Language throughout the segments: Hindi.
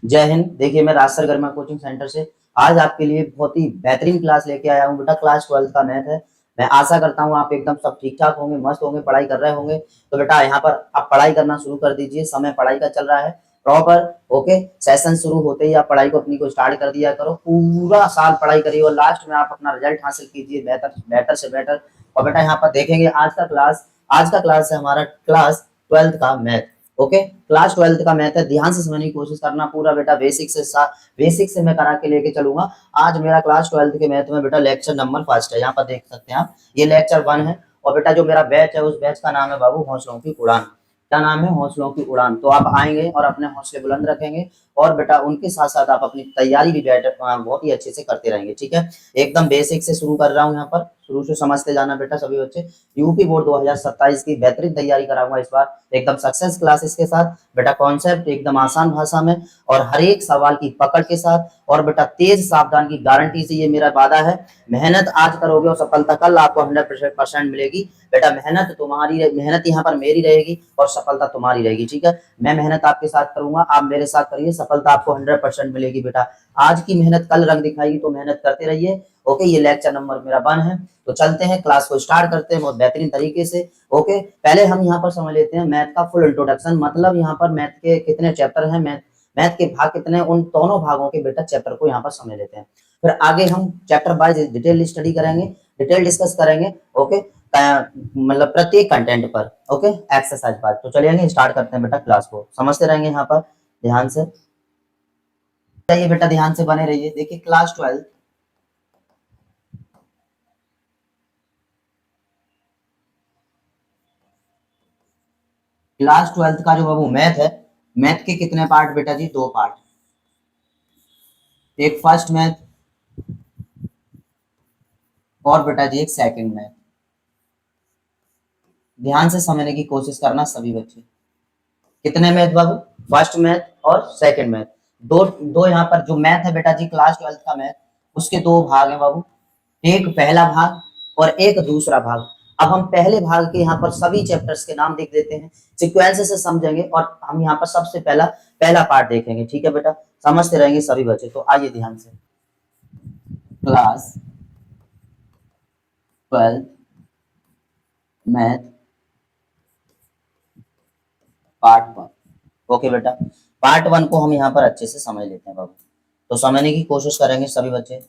जय हिंद। देखिए मैं राजसर गर्मा कोचिंग सेंटर से आज आपके लिए बहुत ही बेहतरीन क्लास लेके आया हूँ बेटा। क्लास 12 का मैथ है। मैं आशा करता हूँ आप एकदम सब ठीक ठाक होंगे, मस्त होंगे, पढ़ाई कर रहे होंगे। तो बेटा यहाँ पर आप पढ़ाई करना शुरू कर दीजिए। समय पढ़ाई का चल रहा है प्रॉपर। ओके, सेशन शुरू होते ही आप पढ़ाई को अपनी को स्टार्ट कर दिया करो। पूरा साल पढ़ाई करिए और लास्ट में आप अपना रिजल्ट हासिल कीजिए बेहतर बेहतर से बेहतर। और बेटा यहाँ पर देखेंगे आज का क्लास है हमारा क्लास 12 का मैथ। ओके, क्लास 12 का मैथ है। ध्यान से समझने की कोशिश करना पूरा बेटा। बेसिक से मैं करा के लेके चलूंगा। आज मेरा क्लास 12 के मैथ में बेटा लेक्चर नंबर फर्स्ट है। यहाँ पर देख सकते हैं आप, ये लेक्चर 1 है। और बेटा जो मेरा बैच है उस बैच का नाम है बाबू हौसलों की उड़ान। क्या नाम है? हौसलों की उड़ान। तो आप आएंगे और अपने हौसले बुलंद रखेंगे और बेटा उनके साथ साथ आप अपनी तैयारी भी बहुत ही अच्छे से करते रहेंगे। ठीक है, एकदम बेसिक से शुरू कर रहा हूँ। यहाँ पर शुरू से समझते जाना बेटा सभी बच्चे। यूपी बोर्ड 2027 की बेहतरीन तैयारी कराऊंगा इस बार एकदम सक्सेस क्लासेस के साथ। बेटा कॉन्सेप्ट एकदम आसान भाषा में और हर एक सवाल की पकड़ के साथ और बेटा तेज सावधान की गारंटी से, ये मेरा वादा है। मेहनत आज करोगे और सफलता कल आपको 100% मिलेगी। बेटा मेहनत यहाँ पर मेरी रहेगी और सफलता तुम्हारी रहेगी। ठीक है, मैं मेहनत आपके साथ करूंगा, आप मेरे साथ करिए, सफलता आपको 100% मिलेगी। बेटा आज की मेहनत कल रंग दिखाएगी, तो मेहनत करते रहिए। ओके, ये लेक्चर नंबर मेरा 1 है। तो चलते हैं, क्लास को स्टार्ट करते हैं बहुत बेहतरीन तरीके से। ओके, पहले हम यहाँ पर समझ लेते हैं मैथ का फुल इंट्रोडक्शन। मतलब यहाँ पर मैथ के कितने चैप्टर हैं, मैथ के भाग कितने, उन दोनों भागों के बेटा चैप्टर को यहाँ पर समझ लेते हैं। फिर आगे हम चैप्टर वाइज डिटेल स्टडी करेंगे, डिटेल डिस्कस करेंगे। ओके, मतलब प्रत्येक कंटेंट पर। Okay, exercise part. तो चलिए स्टार्ट करते हैं बेटा, क्लास को समझते रहेंगे यहाँ पर ध्यान से। चाहिए बेटा, ध्यान से बने रहिए। देखिए क्लास 12 का जो बाबू मैथ है, मैथ के कितने पार्ट बेटा जी? 2 पार्ट। एक फर्स्ट मैथ और बेटा जी एक सेकंड मैथ। ध्यान से समझने की कोशिश करना सभी बच्चे। कितने मैथ बाबू? फर्स्ट मैथ और सेकंड मैथ। दो दो यहाँ पर जो मैथ है बेटा जी क्लास 12 का मैथ, उसके 2 भाग हैं बाबू। एक पहला भाग और एक दूसरा भाग। अब हम पहले भाग के यहाँ पर सभी चैप्टर्स के नाम देख देते हैं, सिक्वेंस से समझेंगे और हम यहाँ पर सबसे पहला पार्ट देखेंगे। ठीक है बेटा, समझते रहेंगे सभी बच्चे। तो आइए ध्यान से, क्लास 12 मैथ पार्ट 1। ओके बेटा, पार्ट 1 को हम यहाँ पर अच्छे से समझ लेते हैं बाबू। तो समझने की कोशिश करेंगे सभी बच्चे।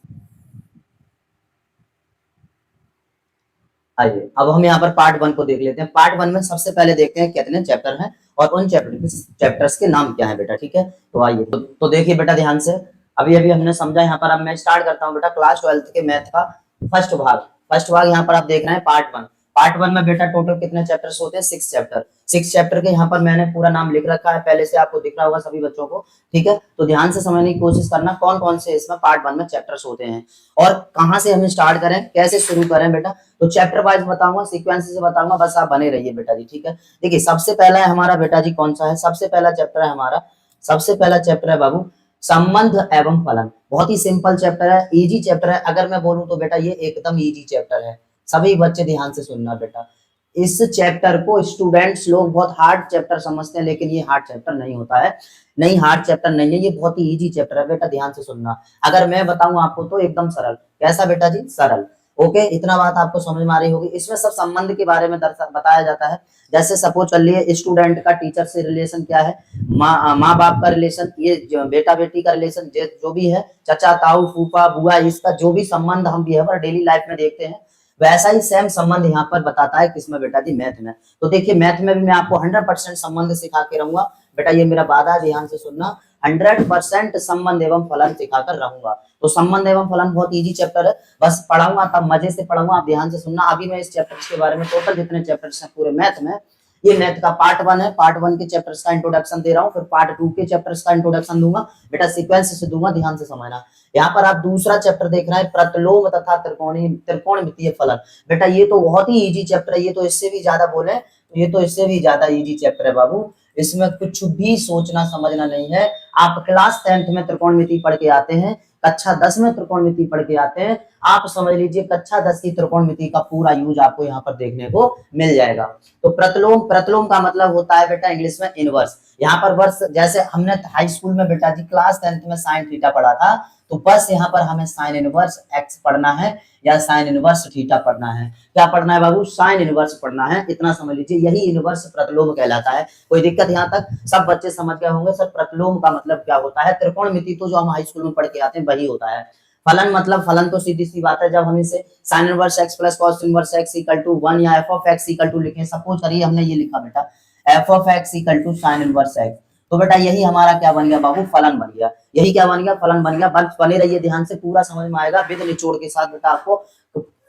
आइए अब हम यहाँ पर पार्ट 1 को देख लेते हैं। पार्ट 1 में सबसे पहले देखते हैं कितने चैप्टर हैं और उन चैप्टर्स के नाम क्या है बेटा। ठीक है, तो आइए तो देखिए बेटा ध्यान से। अभी अभी हमने समझा। यहाँ पर अब मैं स्टार्ट करता हूँ बेटा क्लास 12 के मैथ का फर्स्ट भाग यहाँ पर आप देख रहे हैं पार्ट 1 में बेटा टोटल कितने चैप्टर्स होते हैं? 6 चैप्टर के यहाँ पर मैंने पूरा नाम लिख रखा है, पहले से आपको दिख रहा होगा सभी बच्चों को। ठीक है, तो ध्यान से समझने की कोशिश करना कौन कौन से इसमें पार्ट 1 में चैप्टर्स होते हैं और कहाँ से हम स्टार्ट करें, कैसे शुरू करें बेटा। तो चैप्टर वाइज बताऊंगा, सीक्वेंस से बताऊंगा, बस आप बने रहिए बेटा जी। ठीक है, देखिए सबसे पहला है हमारा बेटा जी, कौन सा है? सबसे पहला चैप्टर है हमारा, सबसे पहला चैप्टर है बाबू संबंध एवं फलन। बहुत ही सिंपल चैप्टर है, इजी चैप्टर है। अगर मैं बोलूं तो बेटा ये एकदम इजी चैप्टर है। सभी बच्चे ध्यान से सुनना बेटा। इस चैप्टर को स्टूडेंट्स लोग बहुत हार्ड चैप्टर समझते हैं, लेकिन ये हार्ड चैप्टर नहीं होता है। नहीं, हार्ड चैप्टर नहीं है, ये बहुत ही इजी चैप्टर है बेटा। ध्यान से सुनना। अगर मैं बताऊं आपको तो एकदम सरल। कैसा बेटा जी? सरल। ओके, इतना बात आपको समझ में आ रही होगी। इसमें सब संबंध के बारे में बताया जाता है। जैसे सपोज कर लिए स्टूडेंट का टीचर से रिलेशन क्या है, माँ बाप का रिलेशन, ये बेटा बेटी का रिलेशन, जो भी है, चचा ताऊ फूफा बुआ, इसका जो भी संबंध हम बिहेवियर डेली लाइफ में देखते हैं, वैसा ही सेम संबंध यहाँ पर बताता है किसमें बेटा जी? मैथ में। तो देखिए मैथ में भी मैं आपको 100% संबंध सिखा के रहूंगा बेटा, ये मेरा वादा है, ध्यान से सुनना। 100% संबंध एवं फलन सिखाकर रहूंगा। तो संबंध एवं फलन बहुत इजी चैप्टर है, बस पढ़ाऊंगा तब मजे से पढ़ाऊंगा, आप ध्यान से सुनना। अभी मैं इस चैप्टर के बारे में, टोटल जितने चैप्टर्स हैं पूरे मैथ में, ये मैथ का पार्ट 1 है। पार्ट 1 के चैप्टर्स का इंट्रोडक्शन दे रहा हूँ, फिर पार्ट 2 के चैप्टर्स का इंट्रोडक्शन दूंगा बेटा, सीक्वेंस से दूंगा, ध्यान से समझना। यहाँ पर आप दूसरा चैप्टर देख रहे हैं, प्रतिलोम तथा त्रिकोणमितीय फलन। बेटा ये तो बहुत ही इजी चैप्टर है, ये तो इससे भी ज्यादा बोले, ये तो इससे भी ज्यादा इजी चैप्टर है बाबू। इसमें कुछ भी सोचना समझना नहीं है। आप क्लास 10th में त्रिकोणमिति पढ़ के आते हैं, कक्षा 10 में त्रिकोणमिति पढ़ के आते हैं, आप समझ लीजिए कक्षा 10 की त्रिकोणमिति का पूरा यूज आपको यहाँ पर देखने को मिल जाएगा। तो प्रतिलोम, प्रतिलोम का मतलब होता है बेटा इंग्लिश में इनवर्स। यहाँ पर वर्स, जैसे हमने हाई स्कूल में बेटा जी क्लास 10th में साइन थीटा पढ़ा था, तो बस यहाँ पर हमें साइन इनवर्स एक्स पढ़ना है या साइन इनवर्स थीटा पढ़ना है। क्या पढ़ना है बाबू? साइन इनवर्स पढ़ना है, इतना समझ लीजिए। यही इनवर्स प्रतिलोम कहलाता है। कोई दिक्कत यहाँ तक? सब बच्चे समझ गए होंगे। सर प्रतिलोम का मतलब क्या होता है? त्रिकोणमिति तो जो हम हाई स्कूल में पढ़ के आते हैं वही होता है। फलन मतलब, फलन तो सीधी सी बात है, जब हम इसे sine inverse x plus cos inverse x equal to 1 या f of x equal to लिखें। सपोज करिए हमने ये लिखा बेटा f of x equal to sine inverse x, तो बेटा यही हमारा क्या बन गया बाबू? फलन बन गया। यही क्या बन गया? फलन बन गया। बस बने रहिए ध्यान से, पूरा समझ में आएगा विद निचोड़ के साथ बेटा। आपको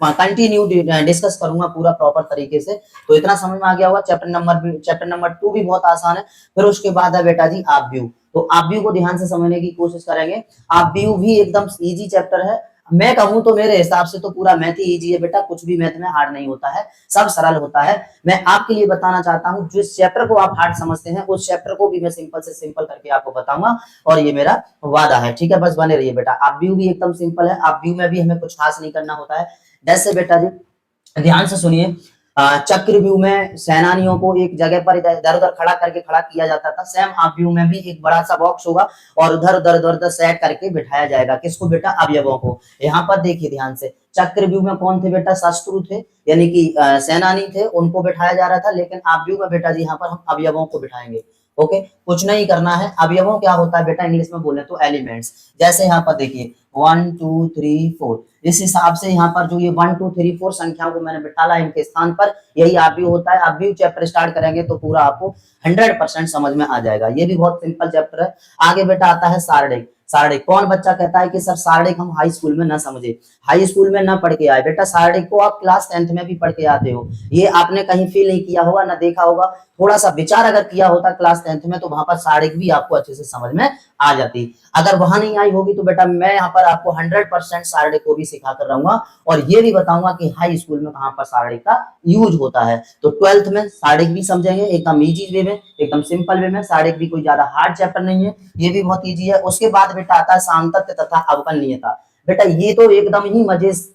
कंटिन्यू डिस्कस करूंगा पूरा प्रॉपर तरीके से। तो इतना समझ में आ गया होगा। चैप्टर नंबर 2 भी बहुत आसान है। फिर उसके बाद है बेटा जी आव्यूह। तो आव्यूह को ध्यान से समझने की कोशिश करेंगे। आव्यूह भी एकदम इजी चैप्टर है। मैं कहूं तो मेरे हिसाब से तो पूरा मैथ ही इजी है बेटा, कुछ भी मैथ में हार्ड नहीं होता है, सब सरल होता है। मैं आपके लिए बताना चाहता हूं, जिस चैप्टर को आप हार्ड समझते हैं उस चैप्टर को भी मैं सिंपल से सिंपल करके आपको बताऊंगा, और ये मेरा वादा है। ठीक है, बस बने रहिए बेटा। आव्यूह भी एकदम सिंपल है। आव्यूह में भी हमें कुछ खास नहीं करना होता है। जैसे बेटा जी ध्यान से सुनिए, चक्रव्यूह में सेनानियों को एक जगह पर इधर उधर खड़ा करके खड़ा किया जाता था। सेम आव्यूह में भी एक बड़ा सा बॉक्स होगा और उधर उधर उधर उधर सेट करके बिठाया जाएगा। किसको बेटा? अवयवों को। यहाँ पर देखिए ध्यान से, चक्रव्यूह में कौन थे बेटा? शत्रु थे, यानी कि सेनानी थे, उनको बिठाया जा रहा था। लेकिन आव्यूह में बेटा जी यहाँ पर हम अवयवों को बिठाएंगे। ओके, कुछ नहीं करना है। अवयवों क्या होता है बेटा इंग्लिश में बोले तो एलिमेंट्स। जैसे यहाँ पर देखिए 1 2 3 4, इस हिसाब से यहाँ पर जो ये 1 2 3 4 संख्याओं को मैंने बिठाला इनके स्थान पर, यही आव्यूह होता है। आव्यूह चैप्टर स्टार्ट करेंगे तो पूरा आपको 100% समझ में आ जाएगा। ये भी बहुत सिंपल चैप्टर है। आगे बेटा आता है सारणिक। सारणिक, कौन बच्चा कहता है कि सर सारणिक हम हाई स्कूल में ना समझे, हाई स्कूल में ना पढ़ के आए? बेटा सारणिक को आप क्लास 10th में भी पढ़ के आते हो, ये आपने कहीं फील नहीं किया होगा ना देखा होगा। थोड़ा सा विचार अगर किया होता क्लास 10th में तो वहां पर सारणिक भी आपको अच्छे से समझ में आ जाती। अगर वहां नहीं आई होगी तो बेटा मैं यहाँ पर आपको 100% सारणिक को भी सिखा कर रहूंगा, और ये भी बताऊंगा कि हाई स्कूल में कहां पर सारणिक का यूज होता है। तो 12th में सारणिक भी समझेंगे एकदम इजी वे में, एकदम सिंपल वे में। सारणिक भी कोई ज्यादा हार्ड चैप्टर नहीं है, ये भी बहुत इजी है। उसके बाद बेटा आता है सामतत्व तथा अवकलनीयता। बेटा ये तो एकदम ही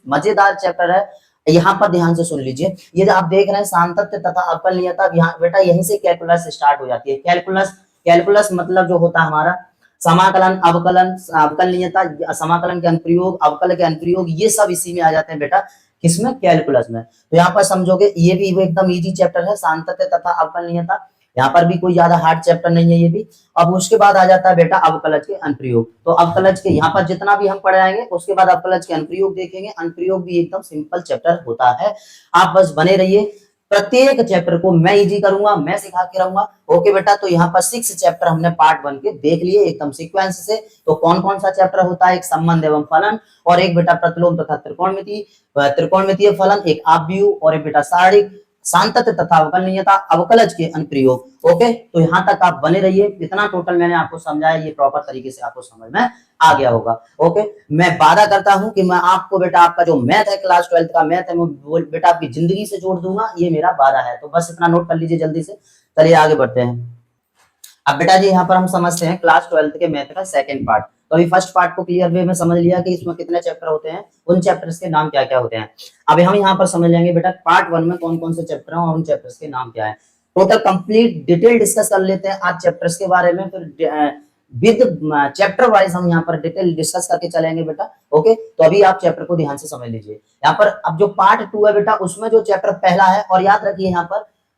मजेदार चैप्टर है। यहाँ पर ध्यान से सुन लीजिए, ये जो आप देख रहे हैं सामतत्व तथा अवकलनीयता, यहाँ बेटा यहीं से कैलकुलस स्टार्ट हो जाती है। कैलकुलस मतलब जो होता है हमारा समाकलन, अवकलन, अवकलनीयता, समाकलन के अनुप्रयोग, अवकल के अनुप्रयोग, ये सब इसी में आ जाते हैं बेटा। किसमें? कैलकुलस में। तो यहाँ पर समझोगे ये भी एकदम इजी चैप्टर है, सांतत्य तथा अवकलनीयता। यहाँ पर भी कोई ज्यादा हार्ड चैप्टर नहीं है ये भी। अब उसके बाद आ जाता है बेटा अवकलज के अनुप्रयोग। तो अवकलज के यहाँ पर जितना भी हम पढ़ाएंगे उसके बाद अवकलज के अनुप्रयोग देखेंगे। अनुप्रयोग भी एकदम सिंपल चैप्टर होता है। आप बस बने रहिए, प्रत्येक चैप्टर को मैं इजी करूंगा, मैं सिखा के रहूंगा। ओके बेटा, तो यहाँ पर 6 चैप्टर हमने पार्ट 1 के देख लिए एकदम सीक्वेंस से। तो कौन कौन सा चैप्टर होता है? एक संबंध एवं फलन, और एक बेटा प्रतिलोम तथा त्रिकोणमितीय फलन, एक आव्यूह, और एक बेटा सारणिक, सांतत्य तथा अवकलनीयता, अवकलज के अनुप्रयोग। ओके, तो यहाँ तक आप बने रहिए। इतना टोटल मैंने आपको समझाया, ये प्रॉपर तरीके से आपको समझ में आ गया होगा। ओके, मैं वादा करता हूं कि मैं आपको बेटा आपका जो मैथ है, क्लास 12th का मैथ है, वो बेटा आपकी जिंदगी से जोड़ दूंगा, ये मेरा वादा है। तो बस इतना नोट कर लीजिए जल्दी से। चलिए आगे बढ़ते हैं। अब बेटा जी यहाँ पर हम समझते हैं क्लास 12th के मैथ का सेकंड पार्ट। तो अभी फर्स्ट पार्ट को क्लियर वे में समझ लिया कि इसमें कितने चैप्टर होते हैं, उन चैप्टर्स के नाम क्या क्या होते हैं। अभी हम यहाँ पर समझ लेंगे बेटा पार्ट 1 में कौन कौन से चैप्टर हैं और उन चैप्टर्स के नाम क्या है। टोटल कंप्लीट डिटेल डिस्कस कर लेते हैं आज चैप्टर्स के बारे में, फिर विद चैप्टर वाइज हम यहाँ पर डिटेल डिस्कस करके चलेंगे बेटा। ओके, तो अभी आप चैप्टर को ध्यान से समझ लीजिए। यहाँ पर अब जो पार्ट 2 है बेटा, उसमें जो चैप्टर पहला है, और याद रखिए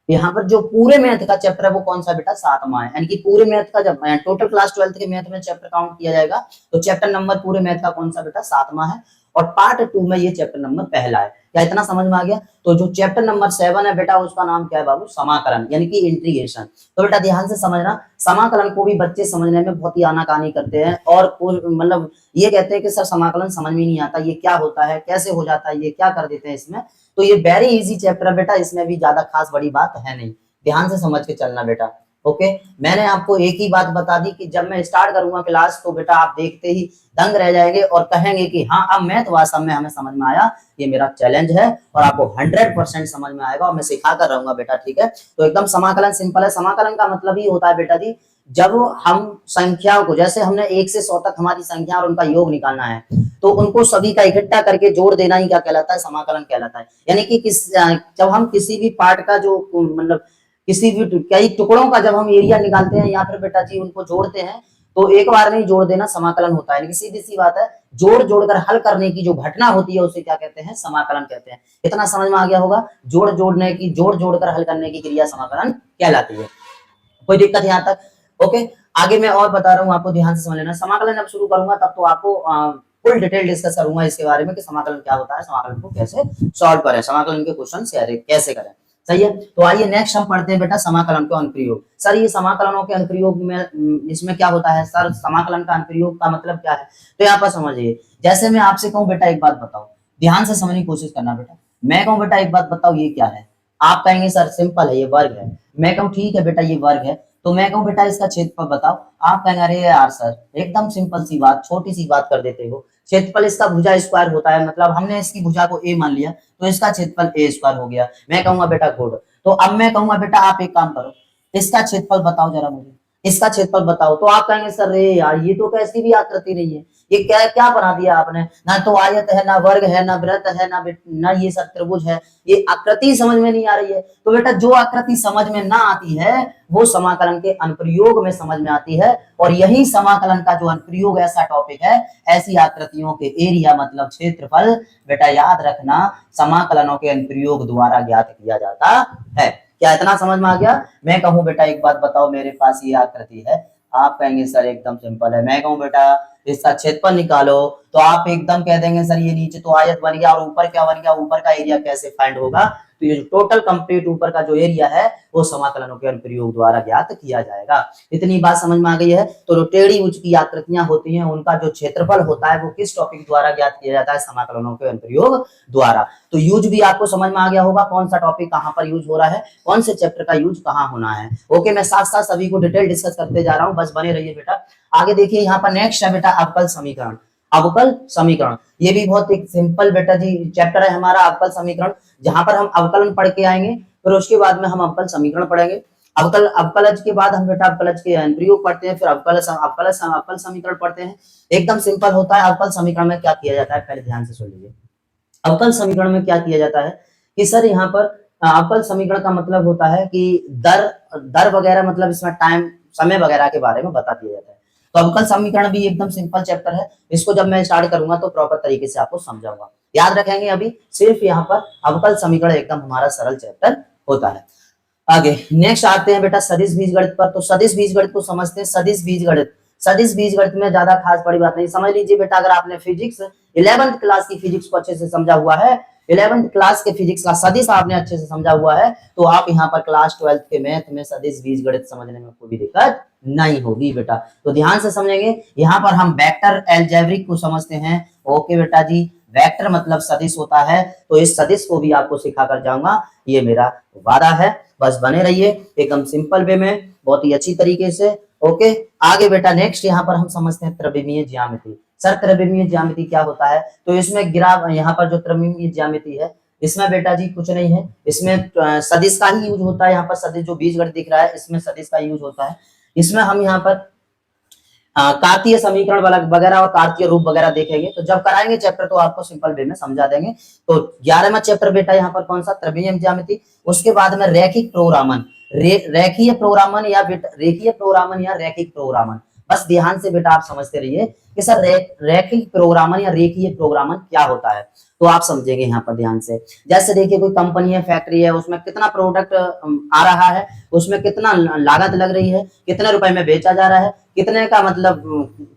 यहाँ पर जो पूरे मैथ का चैप्टर है वो कौन सा बेटा? 7वां है। यानी कि पूरे मैथ का जब टोटल क्लास 12th के मैथ में चैप्टर काउंट किया जाएगा तो चैप्टर नंबर पूरे मैथ का कौन सा बेटा? 7वां है। और पार्ट 2 में ये चैप्टर नंबर पहला है। क्या इतना समझ में आ गया? तो जो चैप्टर नंबर 7 है बेटा, उसका नाम क्या है बाबू? समाकलन, यानी कि इंटीग्रेशन। तो बेटा ध्यान से समझना, समाकलन को भी बच्चे समझने में बहुत ही आनाकानी करते हैं, और मतलब ये कहते हैं कि सर समाकलन समझ में नहीं आता, ये क्या होता है, कैसे हो जाता है, ये क्या कर देते हैं इसमें। तो ये वेरी इजी चैप्टर है बेटा, इसमें भी ज्यादा खास बड़ी बात है नहीं। ध्यान से समझ के चलना बेटा। ओके, मैंने आपको एक ही बात बता दी कि जब मैं स्टार्ट करूंगा क्लास तो बेटा आप देखते ही दंग रह जाएंगे और कहेंगे कि हाँ अब मैथ वास्तव में हमें समझ में आया। ये मेरा चैलेंज है और आपको 100% समझ में आएगा, और मैं सिखा कर रहूंगा बेटा। ठीक है, तो एकदम समाकलन सिंपल है। समाकलन का मतलब ही होता है बेटा जी, जब हम संख्याओं को, जैसे हमने 1 से 100 तक हमारी संख्या और उनका योग निकालना है, तो उनको सभी का इकट्ठा करके जोड़ देना ही क्या कहलाता है, समाकलन कहलाता है। यानी कि जब हम किसी भी पार्ट का जो मतलब किसी भी कई टुकड़ों का जब हम एरिया निकालते हैं या फिर बेटा जी उनको जोड़ते हैं तो एक बार में ही जोड़ देना समाकलन होता है। लेकिन सीधी सी बात है, जोड़ जोड़कर हल करने की जो घटना होती है उसे क्या कहते हैं, समाकलन कहते हैं। इतना समझ में आ गया होगा, जोड़ जोड़कर हल करने की क्रिया समाकलन कहलाती है। कोई दिक्कत यहाँ तक? ओके, आगे मैं और बता रहा हूँ, आपको ध्यान से समझ लेना। समाकलन अब शुरू करूंगा तब तो आपको फुल डिटेल डिस्कस करूंगा इसके बारे में कि समाकलन क्या होता है, समाकलन को कैसे सॉल्व करें, समाकलन के क्वेश्चन कैसे करें। सही है, तो आइए नेक्स्ट हम पढ़ते हैं बेटा समाकलन के अनुप्रयोग। सर ये समाकलनों के अनुप्रयोग में इसमें क्या होता है सर, समाकलन का अनुप्रयोग का मतलब क्या है? तो यहाँ पर समझिए, जैसे मैं आपसे कहूँ बेटा एक बात बताओ, ध्यान से समझने की कोशिश करना बेटा। मैं कहूँ बेटा एक बात बताओ ये क्या है, आप कहेंगे सर सिंपल है ये वर्ग है। मैं कहूँ ठीक है बेटा ये वर्ग है, तो मैं कहूँ बेटा इसका क्षेत्रफल बताओ, आप कहेंगे अरे यार सर एकदम सिंपल सी बात, छोटी सी बात कर देते हो। क्षेत्रफल इसका भुजा स्क्वायर होता है, मतलब हमने इसकी भुजा को ए मान लिया तो इसका क्षेत्रफल ए स्क्वायर हो गया। मैं कहूंगा बेटा गुड। तो अब मैं कहूंगा बेटा आप एक काम करो, इसका क्षेत्रफल बताओ जरा मुझे, इसका क्षेत्रफल बताओ। तो आप कहेंगे सर रे यार ये तो कैसी भी आकृति नहीं है, ये क्या क्या बना दिया आपने, ना तो आयत है, ना वर्ग है, ना वृत्त है, ना ये सब त्रिभुज है, ये आकृति समझ में नहीं आ रही है। तो बेटा जो आकृति समझ में ना आती है वो समाकलन के अनुप्रयोग में समझ में आती है, और यही समाकलन का जो अनुप्रयोग ऐसा टॉपिक है, ऐसी आकृतियों के एरिया मतलब क्षेत्रफल बेटा याद रखना समाकलनों के अनुप्रयोग द्वारा ज्ञात किया जाता है। क्या इतना समझ में आ गया? मैं कहूँ बेटा एक बात बताओ, मेरे पास ये आकृति है, आप कहेंगे सर एकदम सिंपल है। मैं कहूँ बेटा इसका क्षेत्रफल निकालो, तो आप एकदम कह देंगे सर ये नीचे तो आयत बन गया और ऊपर क्या बन गया, ऊपर का एरिया कैसे फाइंड होगा? तो ये जो टोटल कंप्लीट ऊपर का जो एरिया है वो समाकलनों के अनुप्रयोग द्वारा ज्ञात किया जाएगा। इतनी बात समझ में आ गई है? तो जो टेढ़ी उच्च की आकृतियां होती हैं उनका जो क्षेत्रफल होता है वो किस टॉपिक द्वारा ज्ञात किया जाता है, समाकलनों के अनुप्रयोग द्वारा। तो यूज भी आपको समझ में आ गया होगा, कौन सा टॉपिक कहां पर यूज हो रहा है, कौन से चैप्टर का यूज कहां होना है। ओके, मैं साथ साथ सभी को डिटेल डिस्कस करते जा रहा हूं, बस बने रहिए बेटा। आगे देखिए यहाँ पर नेक्स्ट है बेटा अवकल समीकरण। अवकल समीकरण ये भी बहुत एक सिंपल बेटा जी चैप्टर है हमारा, अवकल समीकरण, जहां पर हम अवकलन पढ़ के आएंगे, फिर उसके बाद में हम अवकल समीकरण पढ़ेंगे। अवकलज के बाद हम बेटा अवकलज के अनुप्रयोग पढ़ते हैं, फिर अवकल समीकरण पढ़ते हैं। एकदम सिंपल होता है। अवकल समीकरण में क्या किया जाता है, पहले ध्यान से सुन लीजिए। अवकल समीकरण में क्या किया जाता है कि सर यहाँ पर अवकल समीकरण का मतलब होता है कि दर वगैरह, मतलब इसमें टाइम समय वगैरह के बारे में बता दिया जाता है। तो अवकल समीकरण भी एकदम सिंपल चैप्टर है, इसको जब मैं स्टार्ट करूंगा तो प्रॉपर तरीके से आपको समझाऊंगा। याद रखेंगे अभी सिर्फ यहाँ पर अवकल समीकरण एकदम हमारा सरल चैप्टर होता है। आगे नेक्स्ट आते हैं बेटा सदिश बीजगणित पर। तो सदिश बीजगणित को समझते हैं। सदिश बीजगणित में ज्यादा खास बड़ी बात नहीं, समझ लीजिए बेटा अगर आपने फिजिक्स 11th क्लास की फिजिक्स को अच्छे से समझा हुआ है, 11th क्लास के फिजिक्स का सदिश आपने अच्छे से समझा हुआ है, तो आप यहाँ पर क्लास 12th के मैथ में सदिश बीजगणित समझने में कोई भी दिक्कत नहीं होगी बेटा। तो ध्यान से समझेंगे, यहाँ पर हम वेक्टर अलजेब्रिक को समझते हैं। ओके बेटा जी, वेक्टर मतलब सदिश होता है, तो इस सदिश को भी आपको सिखा कर जाऊंगा, ये मेरा वादा है। बस बने रहिए एकदम सिंपल वे में, बहुत ही अच्छी तरीके से। ओके, आगे बेटा नेक्स्ट यहाँ पर हम समझते हैं त्रिविमीय ज्यामिति। सर त्रिविमीय ज्यामिति क्या होता है? तो इसमें यहाँ पर जो त्रिविमीय ज्यामिति है इसमें बेटा जी कुछ नहीं है, इसमें सदिश का ही यूज होता है। यहाँ पर सदिश जो बीजगणित दिख रहा है इसमें सदिश का यूज होता है। इसमें हम यहाँ पर कार्तीय समीकरण वगैरह और कार्तीय रूप वगैरह देखेंगे, तो जब कराएंगे चैप्टर तो आपको सिंपल वे में समझा देंगे। तो 11वां चैप्टर बेटा यहाँ पर कौन सा, त्रिविमीय ज्यामिति। उसके बाद में रैखिक प्रोग्रामन, रेखीय प्रोग्रामन या रैखिक प्रोग्रामन। बस ध्यान से बेटा आप समझते रहिए कि सर रैखिक प्रोग्रामन या रेखीय प्रोग्रामन क्या होता है, तो आप समझेंगे यहाँ पर ध्यान से। जैसे देखिए कोई कंपनी है, फैक्ट्री है, उसमें कितना प्रोडक्ट आ रहा है, उसमें कितना लागत लग रही है, कितने रुपए में बेचा जा रहा है, कितने का मतलब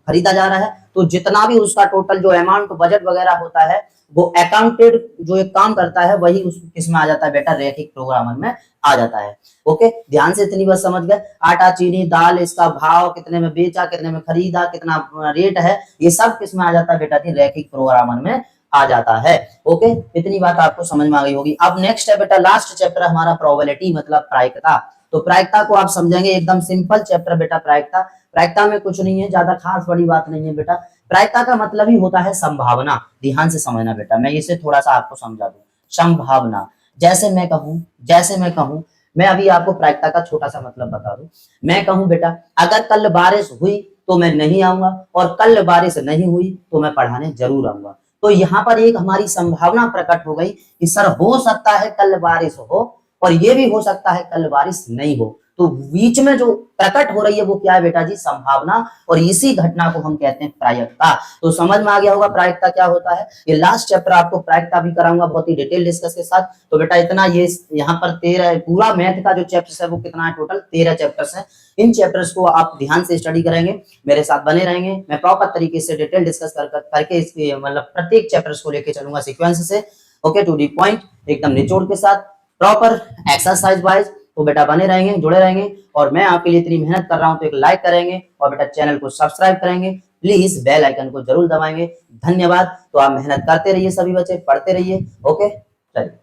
खरीदा जा रहा है, तो जितना भी उसका टोटल जो अमाउंट बजट वगैरह होता है वो अकाउंटेड जो एक काम करता है वही उस किसमें आ जाता है बेटा, रैखिक प्रोग्रामन में आ जाता है। ओके, ध्यान से इतनी बात समझ गए। आटा, चीनी, दाल, इसका भाव, कितने में बेचा, कितने में खरीदा, कितना रेट है, ये सब किसमें आ जाता है बेटा जी, रैखिक प्रोग्रामन में आ जाता है। ओके, इतनी बात आपको समझ में आ गई होगी। अब नेक्स्ट है बेटा लास्ट चैप्टर हमारा प्रोबेबिलिटी मतलब प्रायिकता। तो प्रायिकता को आप समझेंगे, एकदम सिंपल चैप्टर बेटा प्रायिकता। प्रायिकता में कुछ नहीं है, ज्यादा खास बड़ी बात नहीं है बेटा। प्रायिकता का मतलब ही होता है संभावना। ध्यान से समझना बेटा, मैं इसे थोड़ा सा आपको समझा दूं। संभावना, जैसे मैं कहूं, मैं अभी आपको प्रायिकता का छोटा सा मतलब बता दूं। मैं कहूं बेटा अगर कल बारिश हुई तो मैं नहीं आऊंगा, और कल बारिश नहीं हुई तो मैं पढ़ाने जरूर आऊंगा। तो यहाँ पर एक हमारी संभावना प्रकट हो गई कि सर हो सकता है कल बारिश हो, और ये भी हो सकता है कल बारिश नहीं हो। तो बीच में जो प्रकट हो रही है वो क्या है बेटा जी? संभावना। और इसी घटना को हम कहते हैं प्रायिकता। तो समझ में आ गया होगा प्रायिकता क्या होता है। ये लास्ट चैप्टर आपको प्रायिकता भी कराऊंगा बहुत ही डिटेल डिस्कस के साथ। तो बेटा इतना, ये यहाँ पर 13 पूरा मैथ का जो चैप्टर है वो कितना है? टोटल 13 चैप्टर्स है। इन चैप्टर्स को आप ध्यान से स्टडी करेंगे, मेरे साथ बने रहेंगे, मैं प्रॉपर तरीके से डिटेल डिस्कस करके इसके मतलब प्रत्येक चैप्टर्स को लेके चलूंगा सीक्वेंस से। ओके, टू दी पॉइंट, एकदम निचोड़ के साथ, प्रॉपर एक्सरसाइज वाइज। तो बेटा बने रहेंगे, जुड़े रहेंगे, और मैं आपके लिए इतनी मेहनत कर रहा हूं तो एक लाइक करेंगे, और बेटा चैनल को सब्सक्राइब करेंगे, प्लीज बेल आइकन को जरूर दबाएंगे। धन्यवाद। तो आप मेहनत करते रहिए, सभी बच्चे पढ़ते रहिए। ओके, चलिए।